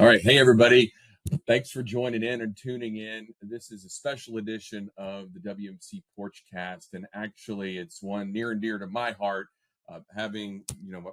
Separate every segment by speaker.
Speaker 1: All right. Hey, everybody. Thanks for joining in and tuning in. This is a special edition of the WMC Porchcast. And actually, it's one near and dear to my heart. Having,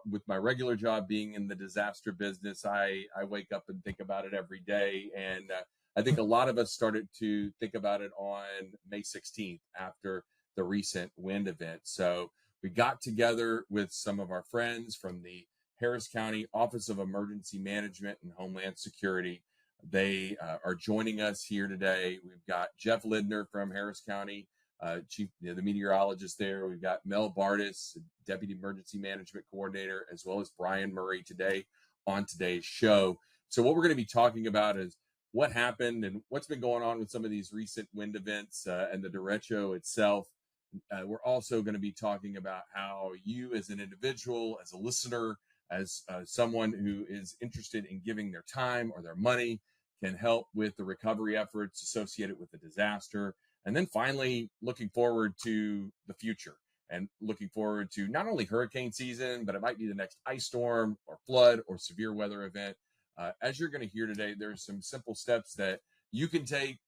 Speaker 1: with my regular job being in the disaster business, I wake up and think about it every day. And I think a lot of us started to think about it on May 16th after the recent wind event. So we got together with some of our friends from the Harris County Office of Emergency Management and Homeland Security. They are joining us here today. We've got Jeff Lindner from Harris County, chief, the meteorologist there. We've got Mel Bardis, Deputy Emergency Management Coordinator, as well as Brian Murray today on today's show. So what we're going to be talking about is what happened and what's been going on with some of these recent wind events and the derecho itself. We're also going to be talking about how you as an individual, as a listener, as someone who is interested in giving their time or their money can help with the recovery efforts associated with the disaster. And then finally, looking forward to the future and looking forward to not only hurricane season, but it might be the next ice storm or flood or severe weather event. As you're going to hear today, there's some simple steps that you can take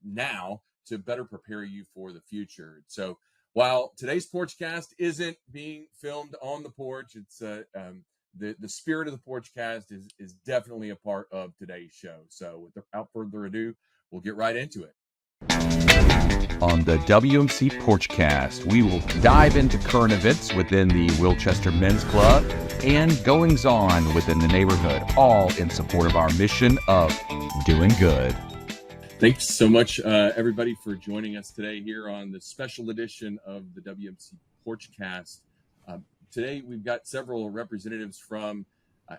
Speaker 1: now to better prepare you for the future. So while today's Porchcast isn't being filmed on the porch, it's the spirit of the Porchcast is definitely a part of today's show. So without further ado, we'll get right into it.
Speaker 2: On the WMC Porchcast, we will dive into current events within the Wilchester Men's Club and goings-on within the neighborhood, all in support of our mission of doing good.
Speaker 1: Thanks so much, everybody, for joining us today here on the special edition of the WMC Porchcast. Today, we've got several representatives from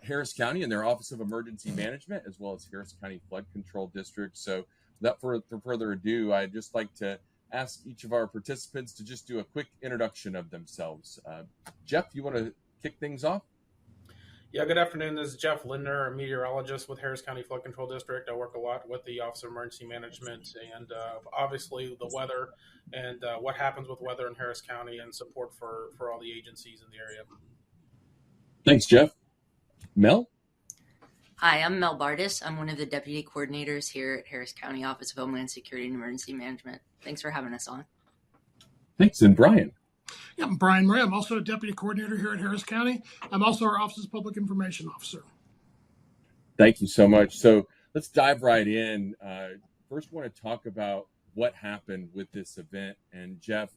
Speaker 1: Harris County and their Office of Emergency Management, as well as Harris County Flood Control District. So without further ado, I'd just like to ask each of our participants to just do a quick introduction of themselves. Jeff, you want to kick things off?
Speaker 3: Yeah, good afternoon. This is Jeff Lindner, a meteorologist with Harris County Flood Control District. I work a lot with the Office of Emergency Management and obviously the weather and what happens with weather in Harris County and support for all the agencies in the area.
Speaker 1: Thanks, Jeff. Mel?
Speaker 4: Hi, I'm Mel Bardis. I'm one of the deputy coordinators here at Harris County Office of Homeland Security and Emergency Management. Thanks for having us on.
Speaker 1: Thanks. And Brian?
Speaker 5: Yeah, I'm Brian Murray. I'm also a deputy coordinator here at Harris County. I'm also our office's public information officer.
Speaker 1: Thank you so much. So let's dive right in. First, I want to talk about what happened with this event. And Jeff,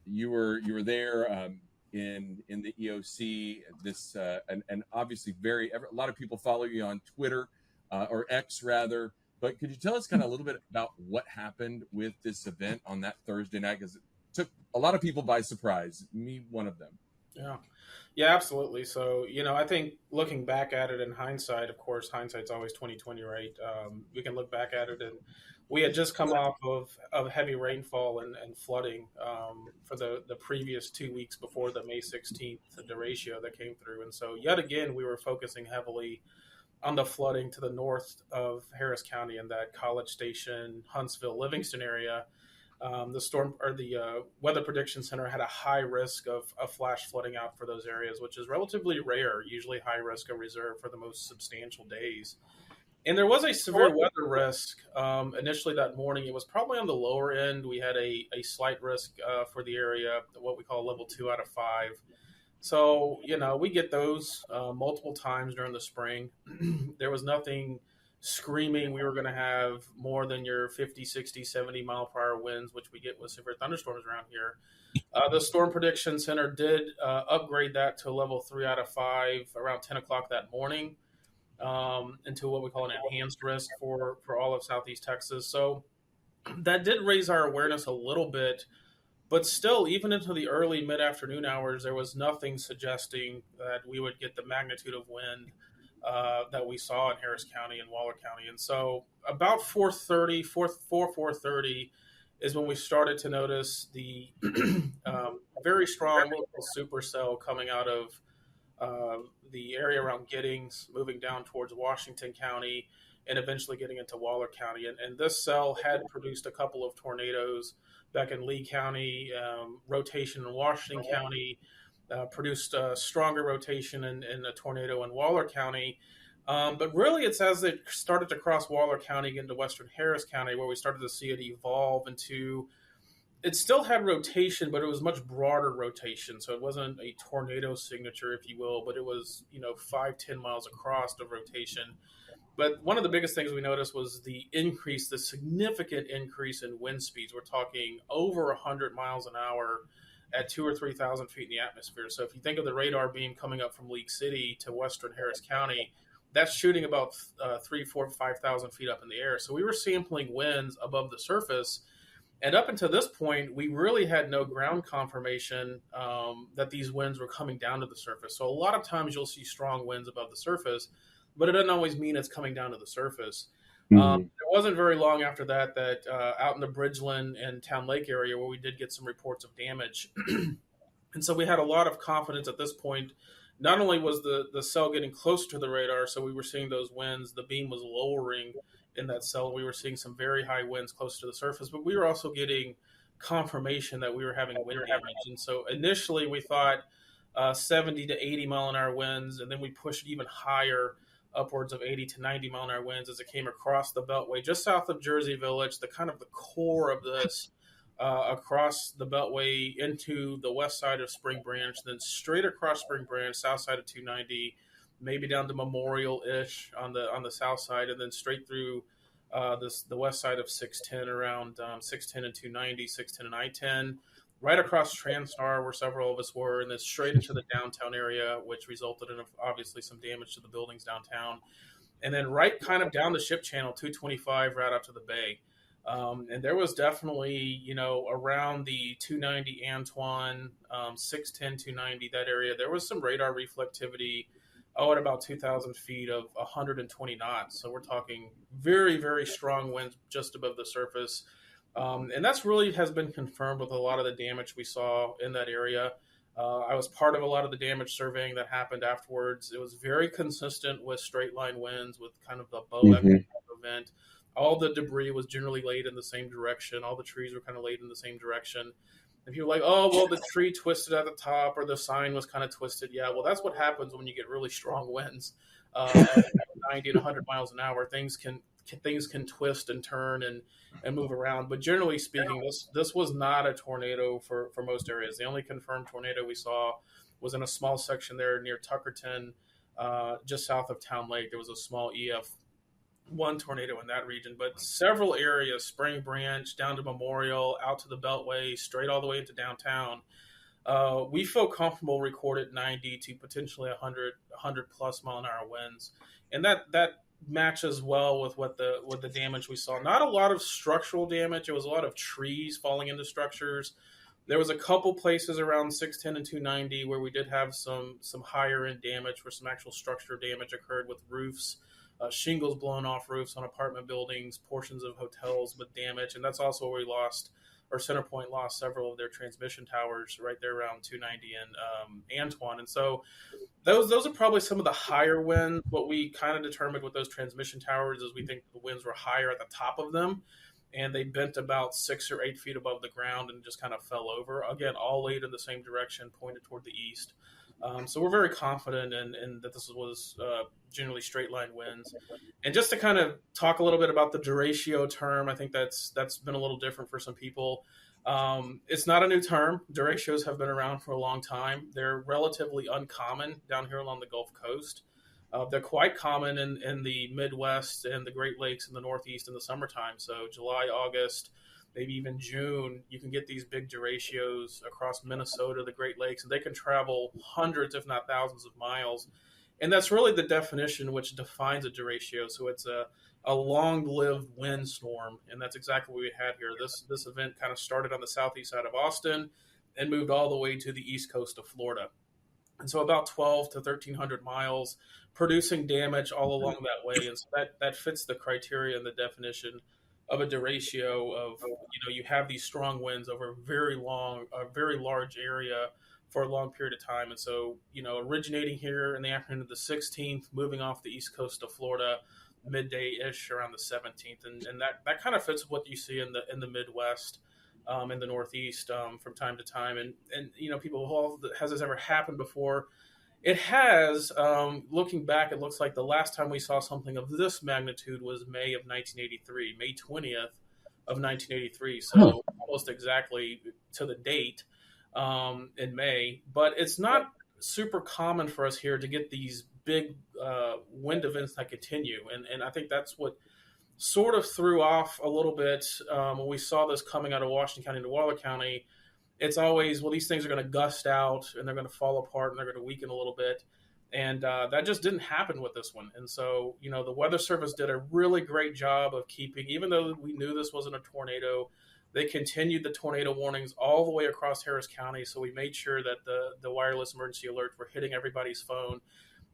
Speaker 1: you were there in the EOC. This and obviously a lot of people follow you on Twitter or X rather. But could you tell us kind of a little bit about what happened with this event on that Thursday night? Because took a lot of people by surprise, me one of them.
Speaker 3: Yeah, absolutely. So, I think looking back at it in hindsight, of course, hindsight's always 20/20, right? We can look back at it, and we had just come off of heavy rainfall and flooding for the previous 2 weeks before the May 16th derecho that came through. And so yet again, we were focusing heavily on the flooding to the north of Harris County in that College Station, Huntsville, Livingston area. The Weather Prediction Center had a high risk of flash flooding out for those areas, which is relatively rare. Usually high risk are reserved for the most substantial days. And there was a severe weather risk initially that morning. It was probably on the lower end. We had a slight risk for the area, what we call level 2 out of 5. So, we get those multiple times during the spring. There was nothing screaming we were going to have more than your 50, 60, 70 mile per hour winds, which we get with severe thunderstorms around here. The Storm Prediction Center did upgrade that to level 3 out of 5 around 10 o'clock that morning into what we call an enhanced risk for all of Southeast Texas. So that did raise our awareness a little bit, but still, even into the early mid-afternoon hours, there was nothing suggesting that we would get the magnitude of wind that we saw in Harris County and Waller County. And so about 4:30 is when we started to notice the very strong local supercell coming out of the area around Giddings, moving down towards Washington County, and eventually getting into Waller County. And this cell had produced a couple of tornadoes back in Lee County, rotation in Washington County, produced a stronger rotation in a tornado in Waller County. But really, it's as they started to cross Waller County into western Harris County where we started to see it evolve into. It still had rotation, but it was much broader rotation. So it wasn't a tornado signature, if you will, but it was 5-10 miles across the rotation. But one of the biggest things we noticed was the significant increase in wind speeds. We're talking over 100 miles an hour at 2,000 or 3,000 feet in the atmosphere. So if you think of the radar beam coming up from League City to western Harris County, that's shooting about 3, 4, 5,000 feet up in the air. So we were sampling winds above the surface. And up until this point, we really had no ground confirmation that these winds were coming down to the surface. So a lot of times you'll see strong winds above the surface, but it doesn't always mean it's coming down to the surface. It wasn't very long after that out in the Bridgeland and Town Lake area where we did get some reports of damage. And so we had a lot of confidence at this point. Not only was the cell getting closer to the radar, so we were seeing those winds, the beam was lowering in that cell. We were seeing some very high winds close to the surface, but we were also getting confirmation that we were having wind damage. And so initially we thought 70 to 80 mile an hour winds, and then we pushed even higher, upwards of 80 to 90 mile an hour winds as it came across the Beltway, just south of Jersey Village, the core of this, across the Beltway into the west side of Spring Branch, then straight across Spring Branch, south side of 290, maybe down to Memorial-ish on the south side, and then straight through the west side of 610 around 610 and 290, 610 and I-10, right across Transtar where several of us were, and then straight into the downtown area, which resulted in obviously some damage to the buildings downtown. And then right kind of down the ship channel, 225 right out to the bay. And there was definitely, around the 290 Antoine, 610, 290, that area, there was some radar reflectivity, at about 2,000 feet of 120 knots. So we're talking very, very strong winds just above the surface. And that's really has been confirmed with a lot of the damage we saw in that area. I was part of a lot of the damage surveying that happened afterwards. It was very consistent with straight line winds, with kind of the bow event. All the debris was generally laid in the same direction. All the trees were kind of laid in the same direction. If you're like, oh, well, the tree twisted at the top or the sign was kind of twisted. Yeah, well, that's what happens when you get really strong winds, 90 and 100 miles an hour. Things can twist and turn and move around. But generally speaking, this was not a tornado for most areas. The only confirmed tornado we saw was in a small section there near Tuckerton, just south of Town Lake. There was a small EF1 tornado in that region, but several areas, Spring Branch, down to Memorial, out to the Beltway, straight all the way into downtown. We feel comfortable recorded 90 to potentially 100 plus mile an hour winds. And that matches well with what the damage we saw. Not a lot of structural damage. It was a lot of trees falling into structures. There was a couple places around 610 and 290 where we did have some higher end damage, where some actual structure damage occurred with roofs, shingles blown off roofs on apartment buildings, portions of hotels with damage. And that's also where we lost, or CenterPoint lost, several of their transmission towers right there around 290 and Antoine. And so those are probably some of the higher winds. What we kind of determined with those transmission towers is we think the winds were higher at the top of them, and they bent about 6 or 8 feet above the ground and just kind of fell over. Again, all laid in the same direction, pointed toward the east. So we're very confident in that this was generally straight line winds. And just to kind of talk a little bit about the derecho term, I think that's been a little different for some people. It's not a new term. Derechos have been around for a long time. They're relatively uncommon down here along the Gulf Coast. They're quite common in the Midwest and the Great Lakes in the Northeast in the summertime. So July, August, maybe even June, you can get these big derechos across Minnesota, the Great Lakes, and they can travel hundreds, if not thousands of miles. And that's really the definition which defines a derecho. So it's a long-lived windstorm, and that's exactly what we had here. This event kind of started on the southeast side of Austin and moved all the way to the east coast of Florida. And so about 12 to 1,300 miles, producing damage all along that way. And so that fits the criteria and the definition of a derecho of, you have these strong winds over a very large area for a long period of time. And so, originating here in the afternoon of the 16th, moving off the east coast of Florida, midday-ish around the 17th. And that kind of fits what you see in the Midwest, in the Northeast, from time to time. And people, has this ever happened before? It has. Looking back, it looks like the last time we saw something of this magnitude was May of 1983, May 20th of 1983. So almost exactly to the date in May. But it's not super common for us here to get these big wind events that continue. And I think that's what sort of threw off a little bit when we saw this coming out of Washington County to Waller County. It's always, well, these things are going to gust out and they're going to fall apart and they're going to weaken a little bit. And that just didn't happen with this one. And so, the Weather Service did a really great job of keeping, even though we knew this wasn't a tornado, they continued the tornado warnings all the way across Harris County. So we made sure that the wireless emergency alerts were hitting everybody's phone.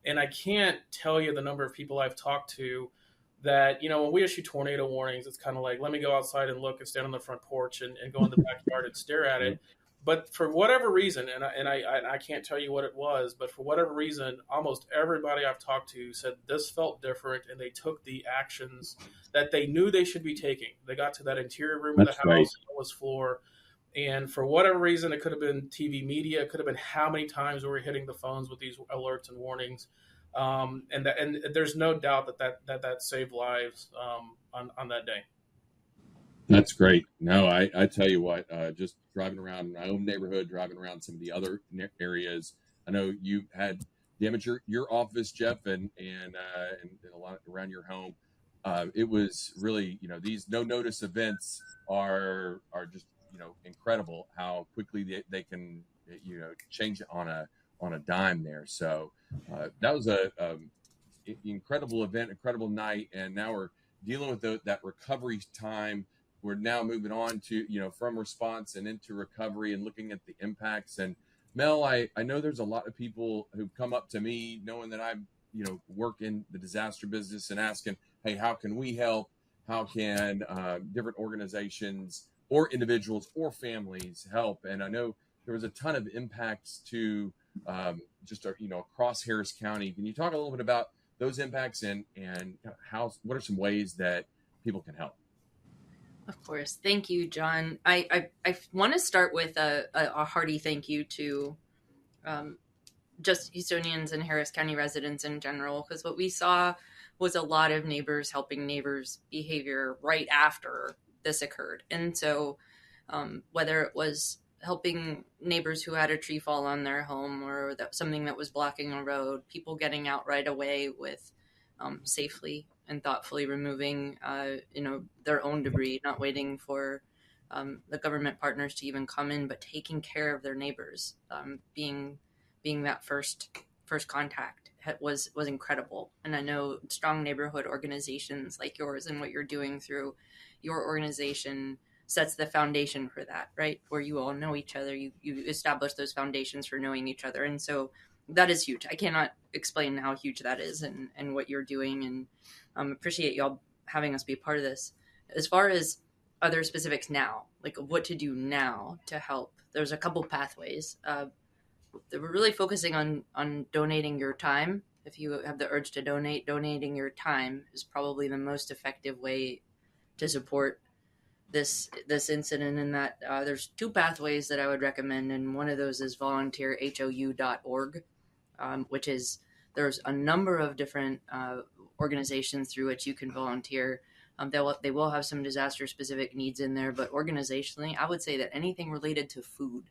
Speaker 3: And I can't tell you the number of people I've talked to that, when we issue tornado warnings, it's kind of like, let me go outside and look and stand on the front porch and go in the backyard and stare at it. But for whatever reason, and I can't tell you what it was, but for whatever reason, almost everybody I've talked to said this felt different, and they took the actions that they knew they should be taking. They got to that interior room of the house, lowest floor, and for whatever reason, it could have been TV media, it could have been how many times we were hitting the phones with these alerts and warnings, and there's no doubt that saved lives on that day.
Speaker 1: That's great. No, I tell you what, just driving around my own neighborhood, driving around some of the other areas. I know you had damage your office, Jeff, and a lot around your home. It was really, these no notice events are just, incredible how quickly they can, change it on a dime there. So that was a incredible event, incredible night, and now we're dealing with that recovery time. We're now moving on to, from response and into recovery and looking at the impacts. And Mel, I know there's a lot of people who've come up to me knowing that I, work in the disaster business and asking, hey, how can we help? How can different organizations or individuals or families help? And I know there was a ton of impacts to just, across Harris County. Can you talk a little bit about those impacts and what are some ways that people can help?
Speaker 4: Of course. Thank you, John. I want to start with a hearty thank you to just Houstonians and Harris County residents in general, because what we saw was a lot of neighbors helping neighbors behavior right after this occurred. And so whether it was helping neighbors who had a tree fall on their home or something that was blocking a road, people getting out right away with safely and thoughtfully removing, their own debris, not waiting for the government partners to even come in, but taking care of their neighbors, being that first contact was incredible. And I know strong neighborhood organizations like yours and what you're doing through your organization sets the foundation for that, right? Where you all know each other, you establish those foundations for knowing each other. And so that is huge. I cannot explain how huge that is and what you're doing, and appreciate y'all having us be a part of this. As far as other specifics now, like what to do now to help, there's a couple pathways. We're really focusing on donating your time. If you have the urge to donating your time is probably the most effective way to support this incident, in that there's two pathways that I would recommend, and one of those is volunteerhou.org, which is, there's a number of different organizations through which you can volunteer. They will have some disaster specific needs in there, but organizationally, I would say that anything related to food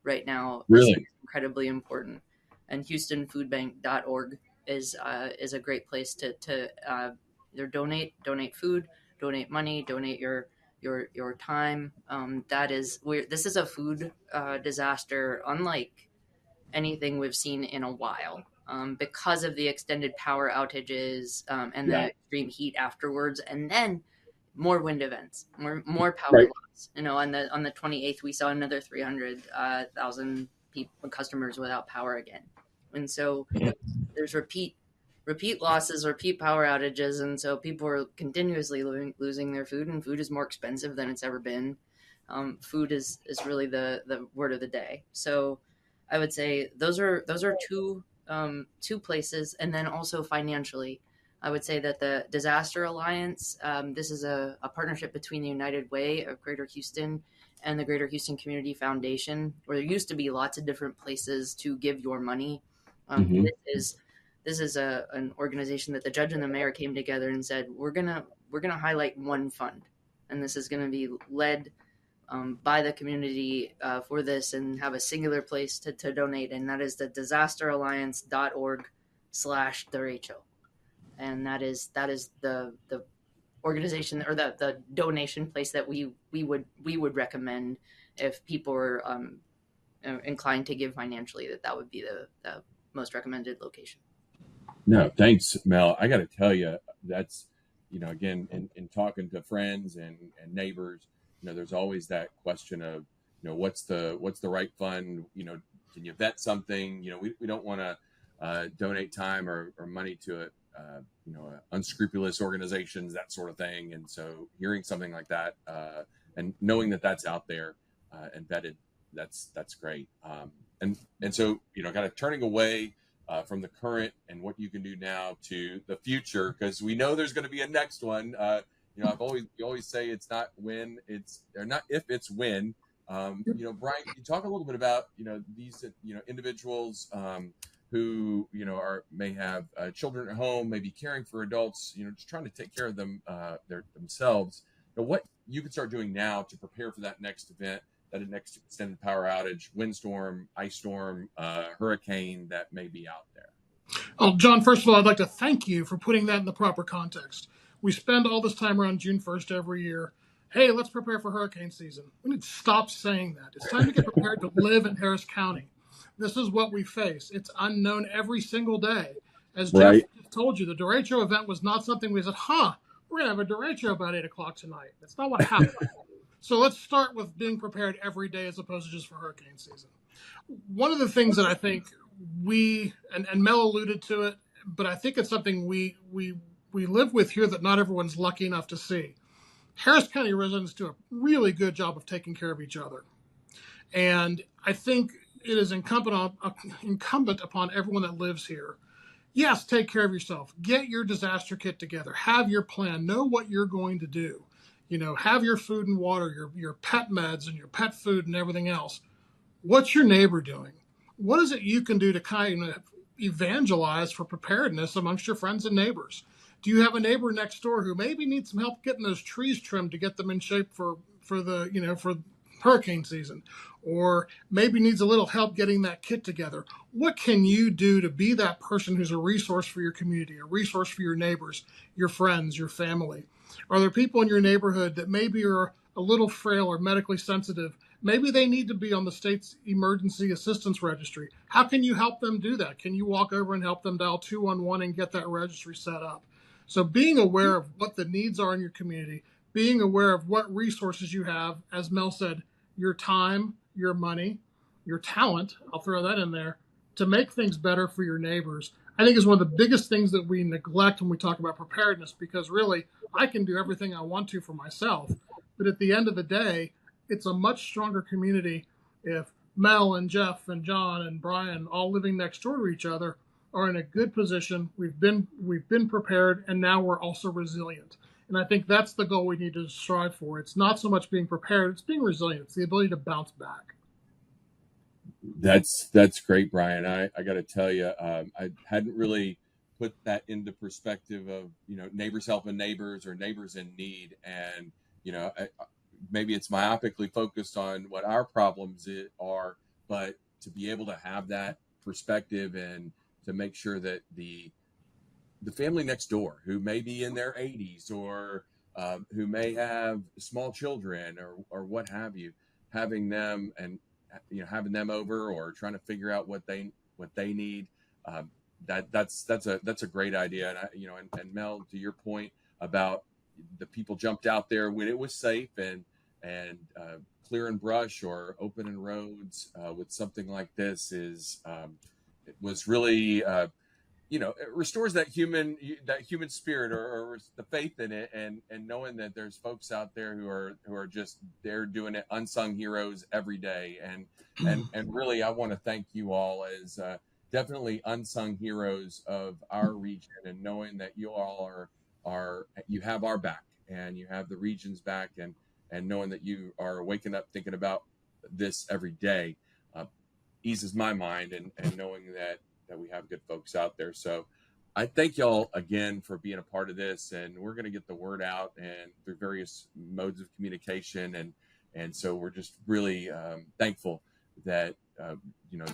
Speaker 4: right now is incredibly important. And HoustonFoodBank.org is a great place to either donate food, donate money, donate your time. This is a food disaster unlike anything we've seen in a while, because of the extended power outages and the extreme heat afterwards, and then more wind events, more power loss. On the 28th, we saw another 300,000 customers without power again, and so there's repeat losses, repeat power outages, and so people are continuously losing their food, and food is more expensive than it's ever been. Food is really the word of the day. So I would say those are two places, and then also financially, I would say that the Disaster Alliance, this is a partnership between the United Way of Greater Houston and the Greater Houston Community Foundation, where there used to be lots of different places to give your money.
Speaker 1: Mhm.
Speaker 4: This is an organization that the judge and the mayor came together and said, we're gonna highlight one fund, and this is going to be led by the community for this, and have a singular place to donate, and that is the disasteralliance.org/derecho, and that is the organization, or the donation place that we would recommend if people were inclined to give financially, that would be the most recommended location.
Speaker 1: No, thanks, Mel. I got to tell you, that's, again, in talking to friends and neighbors, there's always that question of, what's the right fund? Can you vet something? We don't want to donate time or money to it, unscrupulous organizations, that sort of thing. And so hearing something like that, and knowing that that's out there and vetted, that's great. And so, kind of turning away from the current and what you can do now to the future, because we know there's going to be a next one. You always say it's not when, or not if, it's when. Brian, can you talk a little bit about these individuals who may have children at home, maybe caring for adults, just trying to take care of them themselves. What you can start doing now to prepare for that next event, that next extended power outage, windstorm, ice storm, hurricane that may be out there.
Speaker 5: Oh, John, first of all, I'd like to thank you for putting that in the proper context. We spend all this time around June 1st every year. Hey, let's prepare for hurricane season. We need to stop saying that. It's time to get prepared to live in Harris County. This is what we face. It's unknown every single day. As Jeff told you, the derecho event was not something we said, we're going to have a derecho about 8 o'clock tonight. That's not what happened. So let's start with being prepared every day as opposed to just for hurricane season. One of the things that I think and Mel alluded to it, but I think it's something we live with here that not everyone's lucky enough to see. Harris County residents do a really good job of taking care of each other. And I think it is incumbent upon everyone that lives here. Yes, take care of yourself. Get your disaster kit together. Have your plan. Know what you're going to do. Have your food and water, your pet meds and your pet food and everything else. What's your neighbor doing? What is it you can do to kind of evangelize for preparedness amongst your friends and neighbors? Do you have a neighbor next door who maybe needs some help getting those trees trimmed to get them in shape for hurricane season, or maybe needs a little help getting that kit together? What can you do to be that person who's a resource for your community, a resource for your neighbors, your friends, your family? Are there people in your neighborhood that maybe are a little frail or medically sensitive? Maybe they need to be on the state's emergency assistance registry. How can you help them do that? Can you walk over and help them dial 211 and get that registry set up? So being aware of what the needs are in your community, being aware of what resources you have, as Mel said, your time, your money, your talent, I'll throw that in there, to make things better for your neighbors, I think is one of the biggest things that we neglect when we talk about preparedness, because really, I can do everything I want to for myself. But at the end of the day, it's a much stronger community if Mel and Jeff and John and Brian, all living next door to each other, are in a good position. We've been prepared, and now we're also resilient. And I think that's the goal we need to strive for. It's not so much being prepared, it's being resilient. It's the ability to bounce back.
Speaker 1: That's great, Brian. I got to tell you, I hadn't really put that into perspective of, neighbors helping neighbors or neighbors in need. And, maybe it's myopically focused on what our problems are, but to be able to have that perspective and to make sure that the family next door, who may be in their 80s or who may have small children or what have you, having them and having them over or trying to figure out what they need, that's a great idea. And Mel, to your point about the people jumped out there when it was safe and clearing brush or opening roads with something like this it was really it restores that human spirit or the faith in it, and knowing that there's folks out there who are just, they're doing it, unsung heroes every day. And really, I want to thank you all as definitely unsung heroes of our region, and knowing that you all you have our back and you have the region's back, and knowing that you are waking up thinking about this every day eases my mind, and knowing that that we have good folks out there. So I thank y'all again for being a part of this, and we're going to get the word out and through various modes of communication. And so we're just really thankful that,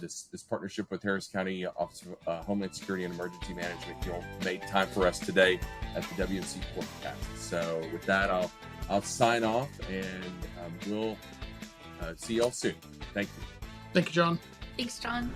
Speaker 1: this partnership with Harris County Office of Homeland Security and Emergency Management, you all made time for us today at the WMC Porchcast. So with that, I'll sign off, and we'll see y'all soon. Thank you.
Speaker 5: Thank you, John.
Speaker 4: Thanks, John.